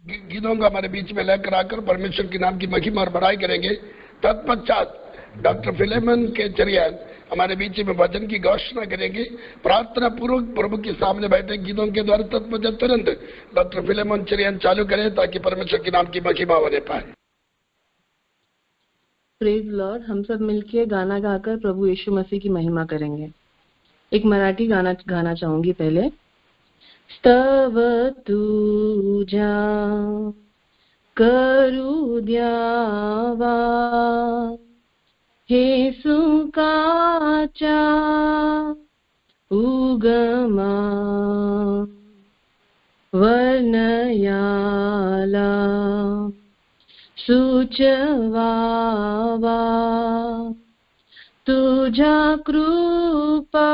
गीतों को हमारे बीच में लेकर आकर परमेश्वर के नाम की महिमा और बड़ाई करेंगे। तत्पश्चात डॉक्टर फिलेमन के जरिए हमारे बीच में वचन की घोषणा करेंगे। प्रार्थना पूर्वक प्रभु के सामने बैठे गीतों के द्वारा तत्पश्चात तुरंत डॉक्टर फिलेमन चरियन चालू करें ताकि परमेश्वर के नाम की महिमा होने पाए। Praise Lord. हम सब मिलके गाना गाकर प्रभु यीशु मसीह की महिमा करेंगे। एक मराठी गाना गाना चाहूंगी पहले। स्तव तुझा करू द्यावा हे सुकाचा उगमा वर्णयाला सुचवावा तुझा कृपा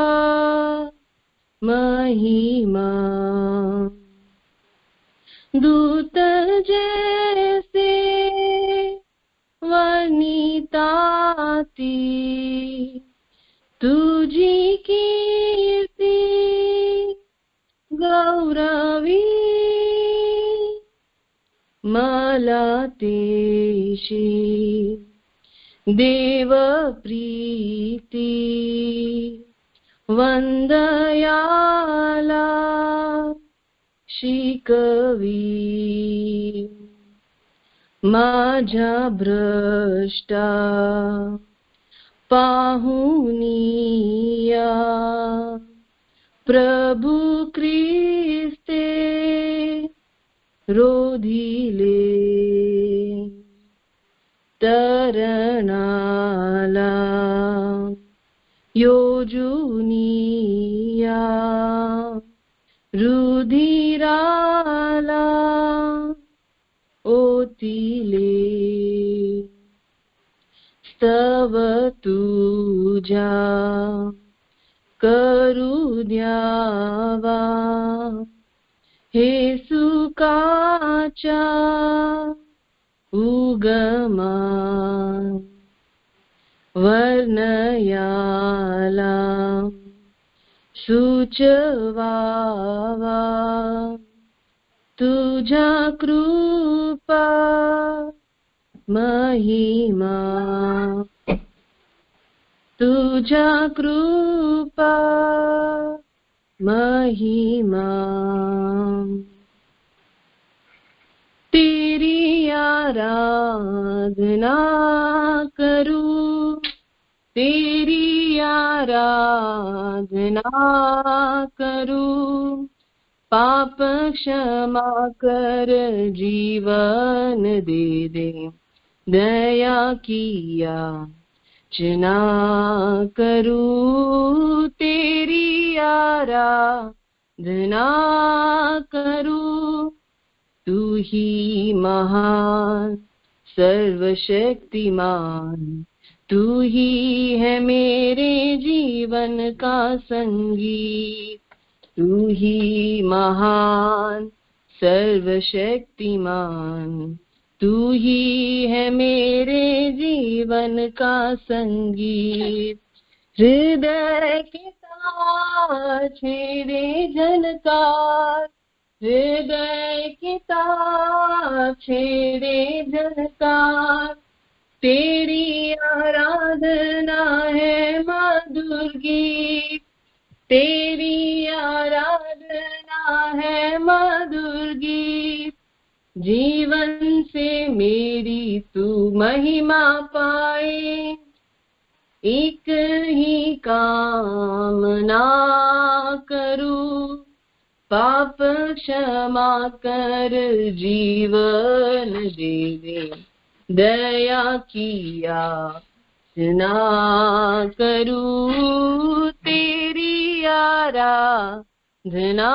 महिमा दूत जैसे वनिताती तुझी कीर्ति गौरवी मला तेशी देव प्रीती वंदयाला शिकवी माझ्या भ्रष्टा पाहुनिया प्रभु ख्रिस्ते रोधिले तरणाला योजुनिया रुधिराला ओतिले स्तव तुझा करू द्यावा हे सुकाचा उगमा वर्णयाला सुचवावा तुझा कृपा महिमा तुझा कृपा महिमा तेरी आराधना करूं तेरी आराधना करूं पाप क्षमा कर जीवन दे दे दया किया चना करूं तेरी आराधना करूं तू ही महान सर्वशक्तिमान तू ही है मेरे जीवन का संगीत तू ही महान सर्वशक्तिमान तू ही है मेरे जीवन का संगीत हृदय के तार छेड़े झनकार हृदय के तार छेड़े झनकार तेरी आराधना है मधुर गीत तेरी आराधना है मधुर गीत जीवन से मेरी तू महिमा पाए एक ही कामना करूं पाप क्षमा कर जीवन दे दे दया किया ना करूं तेरी आराधना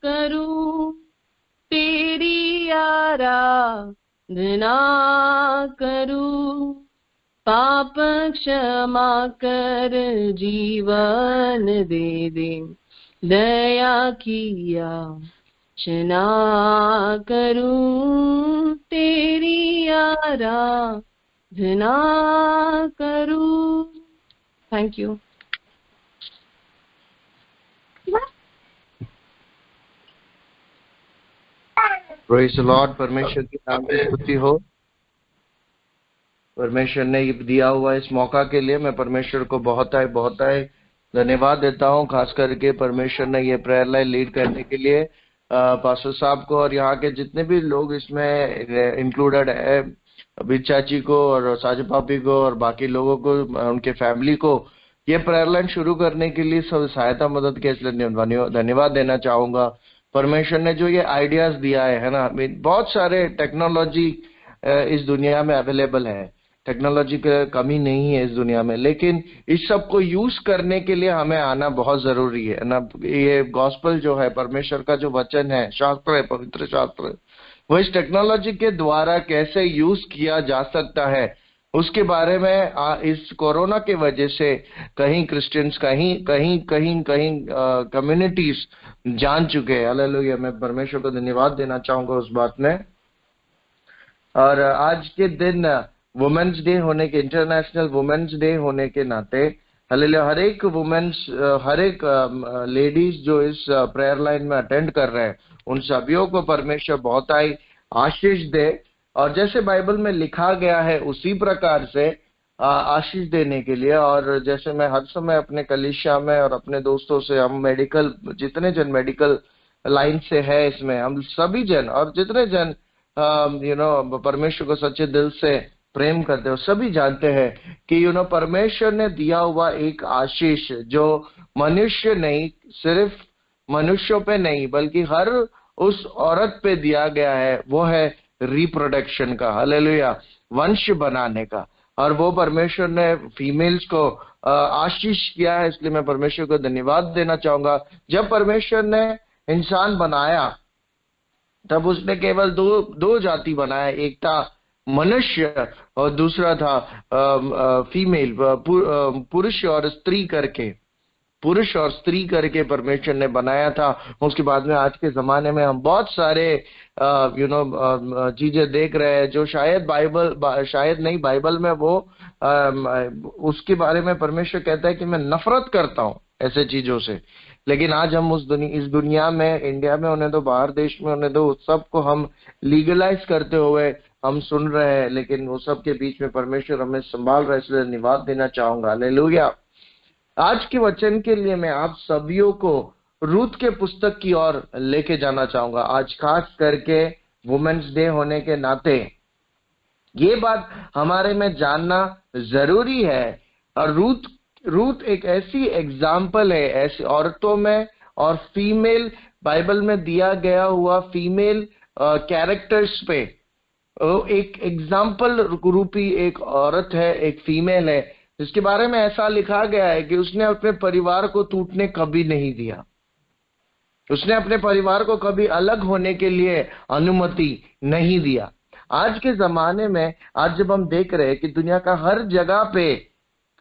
करूं तेरी आराधना करूं पाप क्षमा कर जीवन दे दे दया किया क्षमा करूं तेरी आराधना करूं। Thank you. Praise the Lord. परमेश्वर की नाम की स्तुति हो। परमेश्वर ने दिया हुआ इस मौका के लिए मैं परमेश्वर को बहुत धन्यवाद देता हूँ। खास करके परमेश्वर ने ये प्रेयर लाइन लीड करने के लिए पास्टर साहब को और यहाँ के जितने भी लोग इसमें इंक्लूडेड है, अभी चाची को और साजू पापी को और बाकी लोगों को, उनके फैमिली को ये प्रेयर लाइन शुरू करने के लिए सब सहायता मदद के इसलिए धन्यवाद देना चाहूंगा। परमेश्वर ने जो ये आइडियाज दिया है ना, बहुत सारे टेक्नोलॉजी इस दुनिया में अवेलेबल है, टेक्नोलॉजी की कमी नहीं है इस दुनिया में, लेकिन इस सब को यूज करने के लिए हमें आना बहुत जरूरी है ना। ये गॉस्पेल जो है, परमेश्वर का जो वचन है, शास्त्र है, पवित्र शास्त्र, वो इस टेक्नोलॉजी के द्वारा कैसे यूज किया जा सकता है उसके बारे में इस कोरोना के वजह से कहीं क्रिश्चियंस, कहीं कम्युनिटीज जान चुके हैं। हालेलुया। मैं परमेश्वर को धन्यवाद देना चाहूंगा उस बात में। और आज के दिन वुमेन्स डे होने के, इंटरनेशनल वुमेन्स डे होने के नाते, हालेलुया, हर एक लेडीज जो इस प्रेयर लाइन में अटेंड कर रहे हैं, उन सभियों को परमेश्वर बहुत ही आशीष दे। और जैसे बाइबल में लिखा गया है उसी प्रकार से आशीष देने के लिए, और जैसे मैं हर समय अपने कलीसिया में और अपने दोस्तों से, हम मेडिकल, जितने जन मेडिकल लाइन से है इसमें, हम सभी जन और जितने जन परमेश्वर को सच्चे दिल से प्रेम करते हो, सभी जानते हैं कि परमेश्वर ने दिया हुआ एक आशीष जो मनुष्य नहीं, सिर्फ मनुष्यों पे नहीं बल्कि हर उस औरत पे दिया गया है, वो है रिप्रोडक्शन का। हालेलुया, वंश बनाने का। और वो परमेश्वर ने फीमेल्स को आशीष किया है, इसलिए मैं परमेश्वर को धन्यवाद देना चाहूंगा। जब परमेश्वर ने इंसान बनाया तब उसने केवल दो जाति बनाया, एक था मनुष्य और दूसरा था फीमेल, पुरुष और स्त्री करके परमेश्वर ने बनाया था। उसके बाद में आज के जमाने में हम बहुत सारे चीजें देख रहे हैं जो शायद बाइबल में वो उसके बारे में परमेश्वर कहता है कि मैं नफरत करता हूँ ऐसे चीजों से। लेकिन आज हम इस दुनिया में, इंडिया में होने दो, बाहर देश में होने दो, उस सब को हम लीगलाइज करते हुए हम सुन रहे हैं, लेकिन वो सब के बीच में परमेश्वर हमें संभाल रहा है, इसलिए धन्यवाद देना चाहूंगा। हालेलुया। आज के वचन के लिए मैं आप सभियों को रूत के पुस्तक की ओर लेके जाना चाहूंगा। आज खास करके वुमेन्स डे होने के नाते ये बात हमारे में जानना जरूरी है। और रूत एक ऐसी एग्जाम्पल है, ऐसी औरतों में और फीमेल, बाइबल में दिया गया हुआ फीमेल कैरेक्टर्स पे एक एग्जाम्पल रूपी एक औरत है, एक फीमेल है, जिसके बारे में ऐसा लिखा गया है कि उसने अपने परिवार को टूटने कभी नहीं दिया, उसने अपने परिवार को कभी अलग होने के लिए अनुमति नहीं दिया। आज के जमाने में, आज जब हम देख रहे हैं कि दुनिया का हर जगह पे,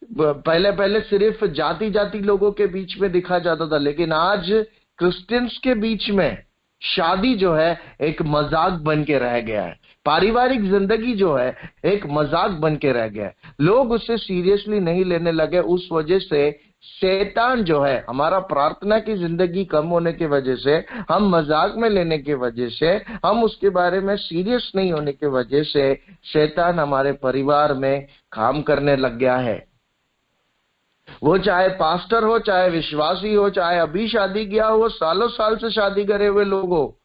पहले सिर्फ जाति लोगों के बीच में दिखा जाता था, लेकिन आज क्रिश्चियंस के बीच में शादी जो है एक मजाक बन के रह गया है। पारिवारिक जिंदगी जो है एक मजाक बन के रह गया है। लोग उसे सीरियसली नहीं लेने लगे। उस वजह से शैतान जो है, हमारा प्रार्थना की जिंदगी कम होने की वजह से, हम मजाक में लेने की वजह से, हम उसके बारे में सीरियस नहीं होने की वजह से शैतान हमारे परिवार में काम करने लग गया है। वो चाहे पास्टर हो, चाहे विश्वासी हो, चाहे अभी शादी किया हो, सालों साल से शादी करे हुए लोग हो,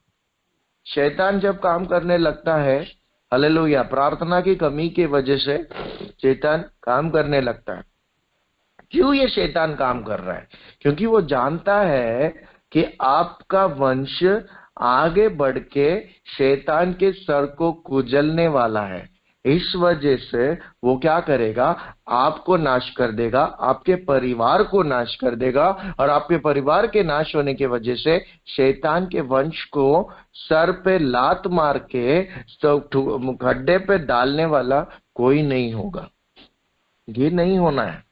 शैतान जब काम करने लगता है, हालेलुया, प्रार्थना की कमी की वजह से शैतान काम करने लगता है। क्यों ये शैतान काम कर रहा है? क्योंकि वो जानता है कि आपका वंश आगे बढ़ के शैतान के सर को कुचलने वाला है। इस वजह से वो क्या करेगा? आपको नाश कर देगा, आपके परिवार को नाश कर देगा, और आपके परिवार के नाश होने की वजह से शैतान के वंश को सर पे लात मार के गड्ढे पे डालने वाला कोई नहीं होगा। ये नहीं होना है।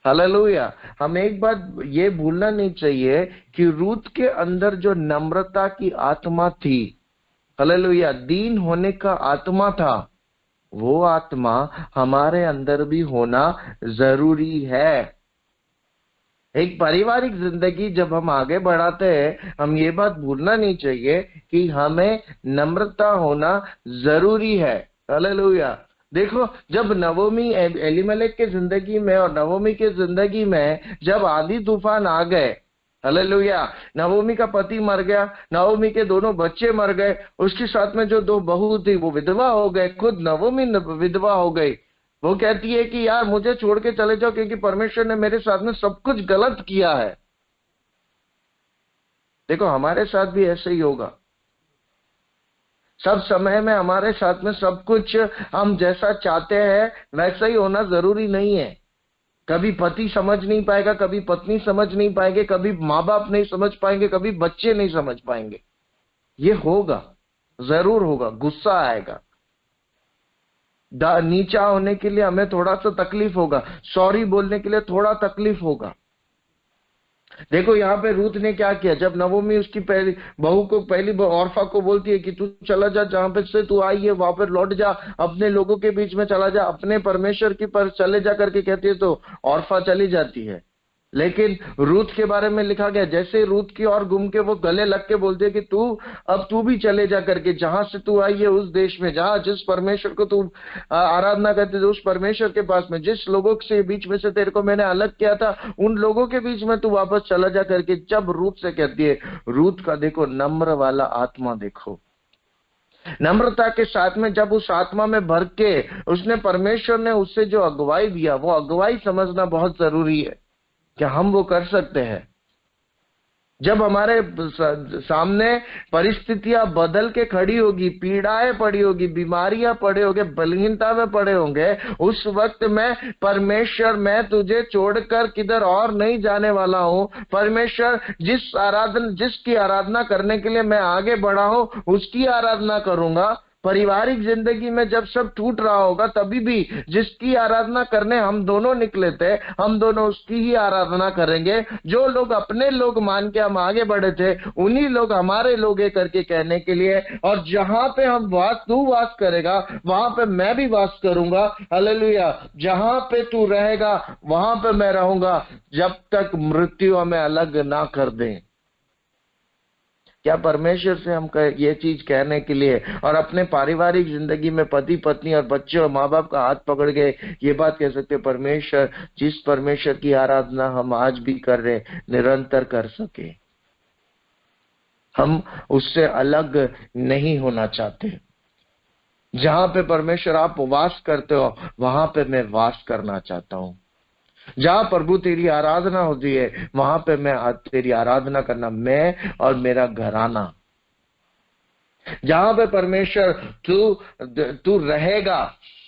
हालेलुया। हम एक बात ये भूलना नहीं चाहिए कि रूत के अंदर जो नम्रता की आत्मा थी, हालेलुया, दीन होने का आत्मा था, वो आत्मा हमारे अंदर भी होना जरूरी है। एक पारिवारिक जिंदगी जब हम आगे बढ़ाते हैं, हम ये बात भूलना नहीं चाहिए कि हमें नम्रता होना जरूरी है। हालेलुया। देखो, जब नवोमी एलीमेलेक के जिंदगी में और नवोमी के जिंदगी में जब आंधी तूफान आ गए, हालेलुया, नवोमी का पति मर गया, नवोमी के दोनों बच्चे मर गए, उसके साथ में जो 2 बहू थी वो विधवा हो गए, खुद नवोमी विधवा हो गई। वो कहती है कि यार मुझे छोड़ के चले जाओ, क्योंकि परमेश्वर ने मेरे साथ में सब कुछ गलत किया है। देखो, हमारे साथ भी ऐसे ही होगा। सब समय में हमारे साथ में सब कुछ हम जैसा चाहते हैं वैसा ही होना जरूरी नहीं है। कभी पति समझ नहीं पाएगा, कभी पत्नी समझ नहीं पाएंगे, कभी माँ बाप नहीं समझ पाएंगे, कभी बच्चे नहीं समझ पाएंगे। ये होगा, जरूर होगा, गुस्सा आएगा, नीचा होने के लिए हमें थोड़ा सा तकलीफ होगा, सॉरी बोलने के लिए थोड़ा तकलीफ होगा। देखो यहाँ पे रूथ ने क्या किया, जब नवोमी उसकी पहली बहू को, पहली औरफा को बोलती है कि तू चला जा, जहां पे से तू आई है वहां पर लौट जा, अपने लोगों के बीच में चला जा, अपने परमेश्वर की पर चले जा करके कहती है, तो औरफा चली जाती है। लेकिन रूथ के बारे में लिखा गया, जैसे रूथ की और घूम के वो गले लग के बोलते है कि अब तू भी चले जा करके, जहां से तू आई है उस देश में, जहां जिस परमेश्वर को तू आराधना करते थे उस परमेश्वर के पास में, जिस लोगों के बीच में से तेरे को मैंने अलग किया था उन लोगों के बीच में तू वापस चला जा करके। जब रूथ से कहती है, रूथ का देखो नम्र वाला आत्मा, देखो नम्रता के साथ में जब उस आत्मा में भर के उसने, परमेश्वर ने उससे जो अगुवाई दिया, वो अगुवाई समझना बहुत जरूरी है कि हम वो कर सकते हैं। जब हमारे सामने परिस्थितियां बदल के खड़ी होगी, पीड़ाएं पड़ी होगी, बीमारियां पड़े होंगे, बलहीनता में पड़े होंगे, उस वक्त में परमेश्वर, मैं तुझे छोड़कर किधर और नहीं जाने वाला हूं। परमेश्वर जिसकी आराधना करने के लिए मैं आगे बढ़ा हूं उसकी आराधना करूंगा। पारिवारिक जिंदगी में जब सब टूट रहा होगा तभी भी जिसकी आराधना करने हम दोनों निकले थे, हम दोनों उसकी ही आराधना करेंगे। जो लोग अपने लोग मान के हम आगे बढ़े थे, उन्हीं लोग हमारे लोग है करके कहने के लिए। और जहां पे हम तू वास करेगा वहां पे मैं भी वास करूंगा। हालेलुया। जहां पे तू रहेगा वहां पे मैं रहूंगा, जब तक मृत्यु हमें अलग ना कर दे। क्या परमेश्वर से हम ये चीज कहने के लिए और अपने पारिवारिक जिंदगी में पति पत्नी और बच्चे और माँ बाप का हाथ पकड़ के ये बात कह सकते, परमेश्वर, जिस परमेश्वर की आराधना हम आज भी कर रहे, निरंतर कर सके। हम उससे अलग नहीं होना चाहते। जहां पे परमेश्वर आप वास करते हो वहां पे मैं वास करना चाहता हूं। जहां प्रभु तेरी आराधना होती है वहां पे मैं तेरी आराधना करना, मैं और मेरा घराना। जहां पे परमेश्वर तू रहेगा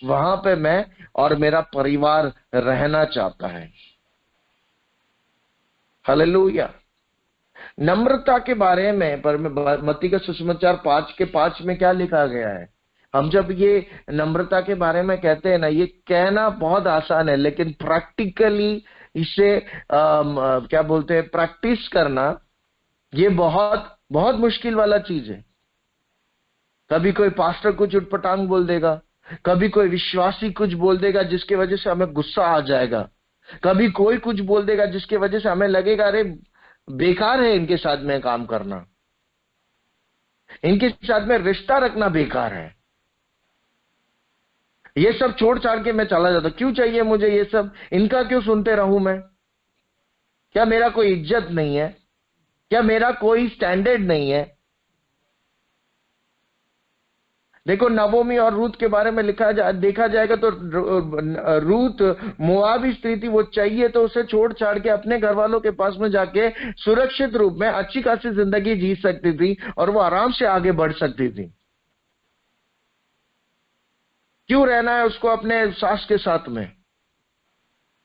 वहां पे मैं और मेरा परिवार रहना चाहता है। हालेलुया। नम्रता के बारे में मत्ती का सुसमाचार 5:5 में क्या लिखा गया है? हम जब ये नम्रता के बारे में कहते हैं ना, ये कहना बहुत आसान है, लेकिन प्रैक्टिकली इसे क्या बोलते हैं, प्रैक्टिस करना, ये बहुत बहुत मुश्किल वाला चीज है। कभी कोई पास्टर कुछ उटपटांग बोल देगा, कभी कोई विश्वासी कुछ बोल देगा जिसकी वजह से हमें गुस्सा आ जाएगा, कभी कोई कुछ बोल देगा जिसकी वजह से हमें लगेगा अरे बेकार है इनके साथ में काम करना, इनके साथ में रिश्ता रखना बेकार है, ये सब छोड़ छाड़ के मैं चला जाता, क्यों चाहिए मुझे ये सब, इनका क्यों सुनते रहूं मैं? क्या मेरा कोई इज्जत नहीं है? क्या मेरा कोई स्टैंडर्ड नहीं है? देखो, नवोमी और रूथ के बारे में देखा जाएगा तो रूथ मोआबी स्त्री थी। वो चाहिए तो उसे छोड़ छाड़ के अपने घर वालों के पास में जाके सुरक्षित रूप में अच्छी खासी जिंदगी जी सकती थी और वो आराम से आगे बढ़ सकती थी। क्यों रहना है उसको अपने सास के साथ में?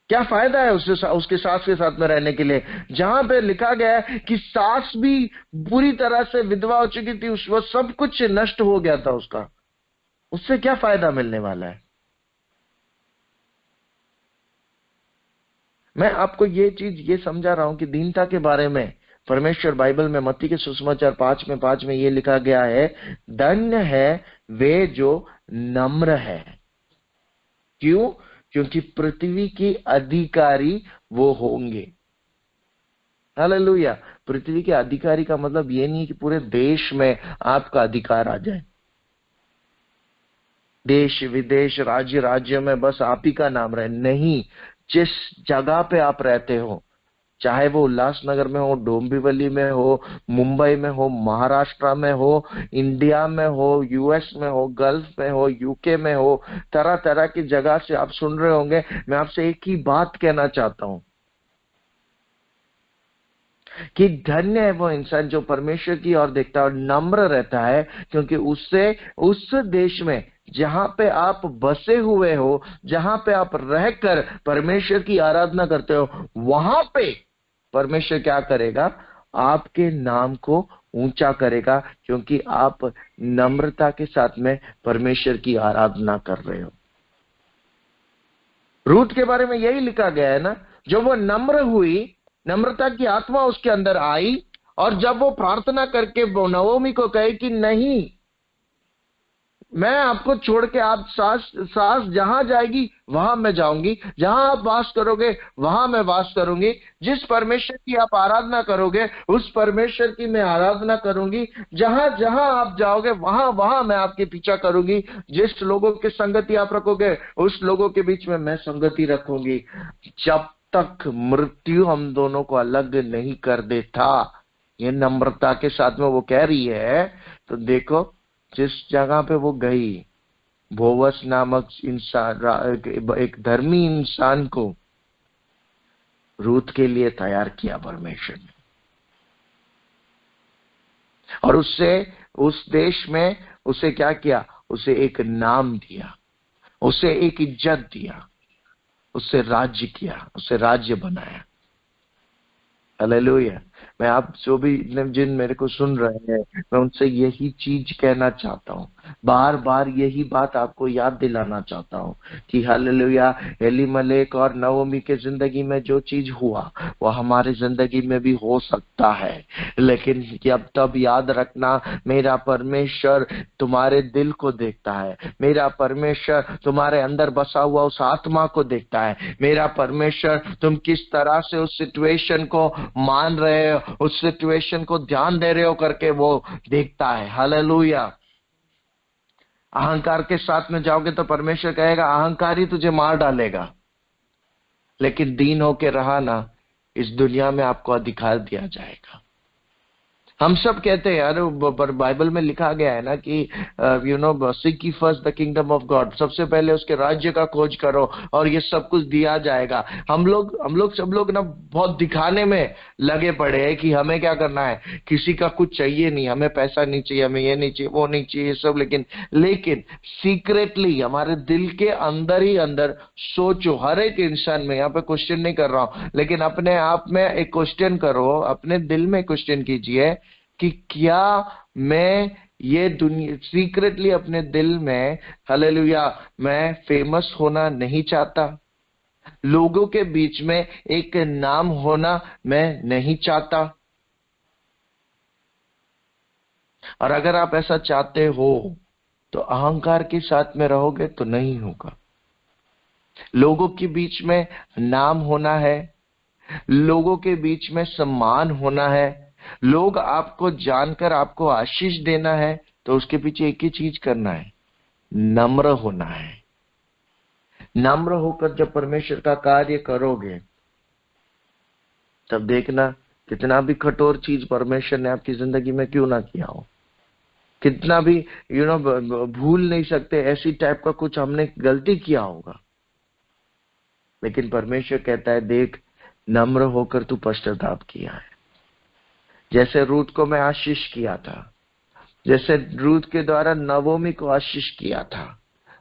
क्या फायदा है उसके सास के साथ में रहने के लिए, जहां पे लिखा गया है कि सास भी पूरी तरह से विधवा हो चुकी थी, उस वक्त सब कुछ नष्ट हो गया था उसका, उससे क्या फायदा मिलने वाला है? मैं आपको ये चीज ये समझा रहा हूं कि दीनता के बारे में परमेश्वर बाइबल में मत्ती के सुसमाचार 5:5 में ये लिखा गया है, धन्य है वे जो नम्र है। क्यों? क्योंकि पृथ्वी की अधिकारी वो होंगे। हालेलुया। पृथ्वी के अधिकारी का मतलब ये नहीं कि पूरे देश में आपका अधिकार आ जाए, देश विदेश राज्य राज्य में बस आप ही का नाम रहे, नहीं। जिस जगह पे आप रहते हो, चाहे वो उल्लासनगर में हो, डोंबिवली में हो, मुंबई में हो, महाराष्ट्र में हो, इंडिया में हो, यूएस में हो, गल्फ में हो, यूके में हो, तरह तरह की जगह से आप सुन रहे होंगे। मैं आपसे एक ही बात कहना चाहता हूं कि धन्य है वो इंसान जो परमेश्वर की ओर देखता है और नम्र रहता है, क्योंकि उससे उस देश में जहां पे आप बसे हुए हो, जहां पे आप रहकर परमेश्वर की आराधना करते हो, वहां पे परमेश्वर क्या करेगा? आपके नाम को ऊंचा करेगा, क्योंकि आप नम्रता के साथ में परमेश्वर की आराधना कर रहे हो। रूथ के बारे में यही लिखा गया है ना, जो वो नम्र हुई, नम्रता की आत्मा उसके अंदर आई, और जब वो प्रार्थना करके नवोमी को कहे कि नहीं, मैं आपको छोड़ के, आप सास जहां जाएगी वहां मैं जाऊंगी, जहां आप वास करोगे वहां मैं वास करूंगी, जिस परमेश्वर की आप आराधना करोगे उस परमेश्वर की मैं आराधना करूंगी, जहां जहां आप जाओगे वहां वहां मैं आपके पीछा करूंगी, जिस लोगों की संगति आप रखोगे उस लोगों के बीच में मैं संगति रखूंगी, जब तक मृत्यु हम दोनों को अलग नहीं कर देता। ये नम्रता के साथ में वो कह रही है। तो देखो, जिस जगह पे वो गई, बोवस नामक इंसान, एक धर्मी इंसान को रूथ के लिए तैयार किया परमेश्वर ने, और उससे उस देश में उसे क्या किया? उसे एक नाम दिया, उसे एक इज्जत दिया, उससे राज्य किया, उसे राज्य बनाया। हालेलुया। मैं आप जो भी जिन मेरे को सुन रहे हैं, मैं उनसे यही चीज कहना चाहता हूँ, बार बार यही बात आपको याद दिलाना चाहता हूँ कि हालेलुया, एलीमलेक और नवोमी के जिंदगी में जो चीज हुआ वो हमारी जिंदगी में भी हो सकता है, लेकिन अब तब याद रखना, मेरा परमेश्वर तुम्हारे दिल को देखता है, मेरा परमेश्वर तुम्हारे अंदर बसा हुआ उस आत्मा को देखता है, मेरा परमेश्वर तुम किस तरह से उस सिचुएशन को मान रहे हो, उस सिचुएशन को ध्यान दे रहे हो करके वो देखता है। हालेलुया। अहंकार के साथ में जाओगे तो परमेश्वर कहेगा अहंकारी तुझे मार डालेगा, लेकिन दीन होके रहा ना, इस दुनिया में आपको अधिकार दिया जाएगा। हम सब कहते हैं यार, पर बाइबल में लिखा गया है ना कि seek ye first the kingdom of God, सबसे पहले उसके राज्य का खोज करो और ये सब कुछ दिया जाएगा। हम लोग सब लोग ना बहुत दिखाने में लगे पड़े हैं कि हमें क्या करना है, किसी का कुछ चाहिए नहीं, हमें पैसा नहीं चाहिए, हमें ये नहीं चाहिए, वो नहीं चाहिए सब, लेकिन सीक्रेटली हमारे दिल के अंदर ही अंदर सोचो, हर एक इंसान में, यहाँ पे क्वेश्चन नहीं कर रहा हूं, लेकिन अपने आप में एक क्वेश्चन करो, अपने दिल में क्वेश्चन कीजिए कि क्या मैं ये दुनिया सीक्रेटली अपने दिल में, हालेलुया, मैं फेमस होना नहीं चाहता, लोगों के बीच में एक नाम होना मैं नहीं चाहता। और अगर आप ऐसा चाहते हो तो अहंकार के साथ में रहोगे तो नहीं होगा। लोगों के बीच में नाम होना है, लोगों के बीच में सम्मान होना है, लोग आपको जानकर आपको आशीष देना है, तो उसके पीछे एक ही चीज करना है, नम्र होना है। नम्र होकर जब परमेश्वर का कार्य करोगे, तब देखना कितना भी कठोर चीज परमेश्वर ने आपकी जिंदगी में क्यों ना किया हो, कितना भी भूल नहीं सकते ऐसी टाइप का कुछ हमने गलती किया होगा, लेकिन परमेश्वर कहता है देख, नम्र होकर तू पश्चाताप किया है। जैसे रूथ को मैं आशीष किया था, जैसे रूथ के द्वारा नवोमी को आशीष किया था,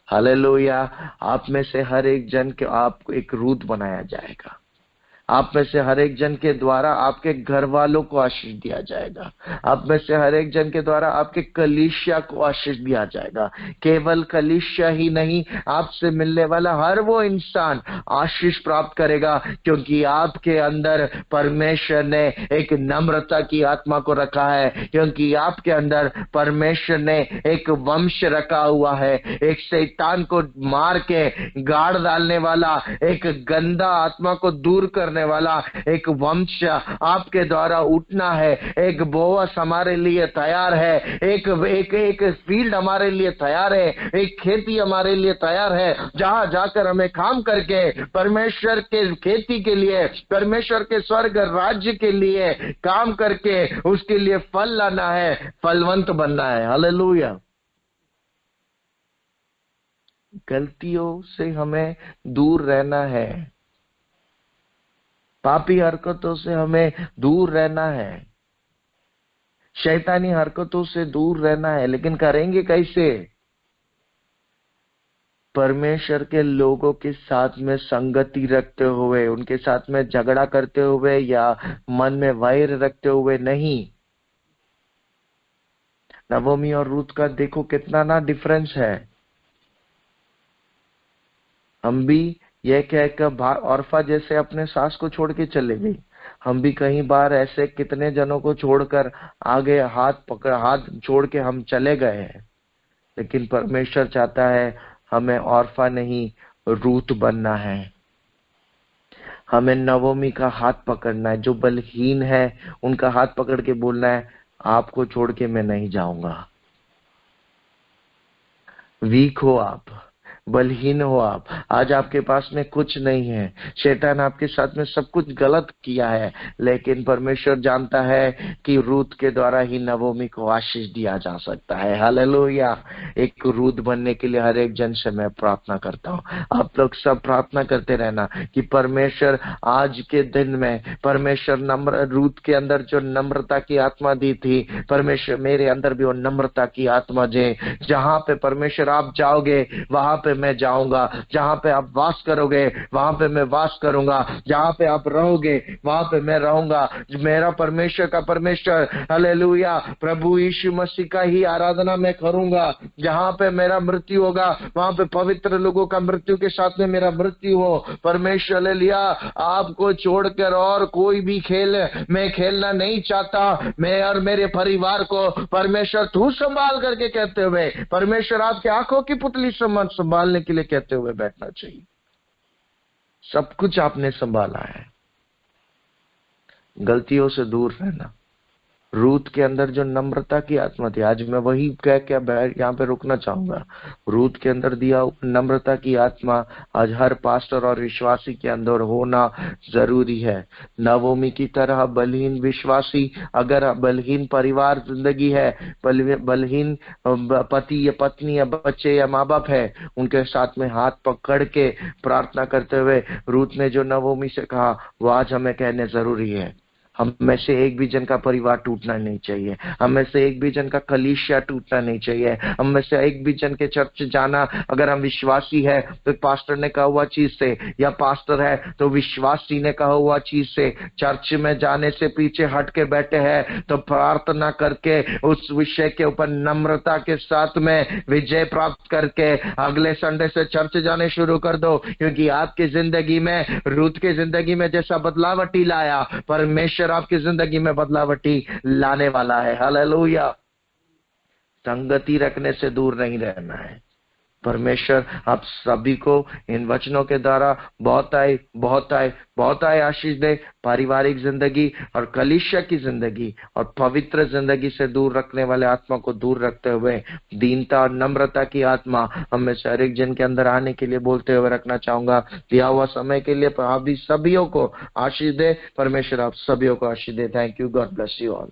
हालेलुया, आप में से हर एक जन के आपको एक रूथ बनाया जाएगा। आप में से हर एक जन के द्वारा आपके घर वालों को आशीष दिया जाएगा। आप में से हर एक जन के द्वारा आपके कलीसिया को आशीष दिया जाएगा। केवल कलीसिया ही नहीं, आपसे मिलने वाला हर वो इंसान आशीष प्राप्त करेगा, क्योंकि आपके अंदर परमेश्वर ने एक नम्रता की आत्मा को रखा है, क्योंकि आपके अंदर परमेश्वर ने एक वंश रखा हुआ है, एक शैतान को मार के गाड़ डालने वाला, एक गंदा आत्मा को दूर करने करने वाला एक वंश आपके द्वारा उठना है। एक बोअस हमारे लिए तैयार है, एक एक एक फील्ड हमारे लिए तैयार है, एक खेती हमारे लिए तैयार है, जहां जाकर हमें काम करके परमेश्वर के खेती के लिए, परमेश्वर के स्वर्ग राज्य के लिए काम करके उसके लिए फल लाना है, फलवंत बनना है। हालेलुया। गलतियों से हमें दूर रहना है, पापी हरकतों से हमें दूर रहना है, शैतानी हरकतों से दूर रहना है। लेकिन करेंगे कैसे? परमेश्वर के लोगों के साथ में संगति रखते हुए, उनके साथ में झगड़ा करते हुए या मन में वैर रखते हुए नहीं। नवोमी और रूत का देखो कितना ना डिफरेंस है। हम भी यह कहकर औरफा जैसे अपने सास को छोड़ के चले गई, हम भी कई बार ऐसे कितने जनों को छोड़कर आगे हाथ छोड़ के हम चले गए हैं। लेकिन परमेश्वर चाहता है हमें औरफा नहीं रूत बनना है। हमें नवोमी का हाथ पकड़ना है, जो बलहीन है उनका हाथ पकड़ के बोलना है आपको छोड़ के मैं नहीं जाऊंगा। वीक हो आप, बलहीन हो आप, आज आपके पास में कुछ नहीं है, शैतान आपके साथ में सब कुछ गलत किया है, लेकिन परमेश्वर जानता है कि रूत के द्वारा ही नवोमी को आशीष दिया जा सकता है। हालेलुया। एक रूत बनने के लिए हर एक जन से मैं प्रार्थना करता हूँ। आप लोग सब प्रार्थना करते रहना कि परमेश्वर आज के दिन में, परमेश्वर नम्र, रूत के अंदर जो नम्रता की आत्मा दी थी, परमेश्वर मेरे अंदर भी वो नम्रता की आत्मा दे। जहां पे परमेश्वर आप जाओगे वहां पे मैं जाऊंगा, जहां पे आप वास करोगे वहां पे मैं वास करूंगा, जहां पे आप रहोगे वहां पे मैं रहूंगा। मेरा परमेश्वर का परमेश्वर, हालेलुया, प्रभु यीशु मसीह का ही आराधना मैं करूंगा। जहां पे मेरा मृत्यु होगा वहां पे पवित्र लोगों का मृत्यु के साथ में मेरा मृत्यु हो। परमेश्वर, हालेलुया, आपको छोड़कर और कोई भी खेल मैं खेलना नहीं चाहता। मैं और मेरे परिवार को परमेश्वर तू संभाल करके कहते हुए, परमेश्वर आपकी आंखों की पुतली संभालने के लिए कहते हुए बैठना चाहिए। सब कुछ आपने संभाला है। गलतियों से दूर रहना। रूत के अंदर जो नम्रता की आत्मा थी, आज मैं वही कह के यहाँ पे रुकना चाहूंगा। रूत के अंदर दिया नम्रता की आत्मा आज हर पास्टर और विश्वासी के अंदर होना जरूरी है। नवोमी की तरह बलहीन विश्वासी, अगर बलहीन परिवार जिंदगी है, बलहीन पति या पत्नी या बच्चे या माँ बाप है, उनके साथ में हाथ पकड़ के प्रार्थना करते हुए रूत ने जो नवोमी से कहा वो आज हमें कहने जरूरी है। हम में से एक भी जन का परिवार टूटना नहीं चाहिए, हम में से एक भी जन का कलीसिया टूटना नहीं चाहिए, हम में से एक भी जन के चर्च जाना, अगर हम विश्वासी है तो पास्टर ने कहा हुआ चीज से, या पास्टर है तो विश्वासी ने कहा हुआ चीज से चर्च में जाने से पीछे हट के बैठे हैं तो प्रार्थना करके उस विषय के ऊपर नम्रता के साथ में विजय प्राप्त करके अगले संडे से चर्च जाने शुरू कर दो। क्योंकि आपकी जिंदगी में, रूत की जिंदगी में जैसा बदलावटी लाया, परमेश्वर आपकी जिंदगी में बदलावटी लाने वाला है। हालेलुया। संगति रखने से दूर नहीं रहना है। परमेश्वर आप सभी को इन वचनों के द्वारा बहुत आय आशीष दे। पारिवारिक जिंदगी और कलीसिया की जिंदगी और पवित्र जिंदगी से दूर रखने वाले आत्मा को दूर रखते हुए दीनता और नम्रता की आत्मा हमें से हर एक जन के अंदर आने के लिए बोलते हुए रखना चाहूंगा। दिया हुआ समय के लिए आप सभी को आशीष दे। परमेश्वर आप सभी को आशीष दे। Thank you. God bless you all.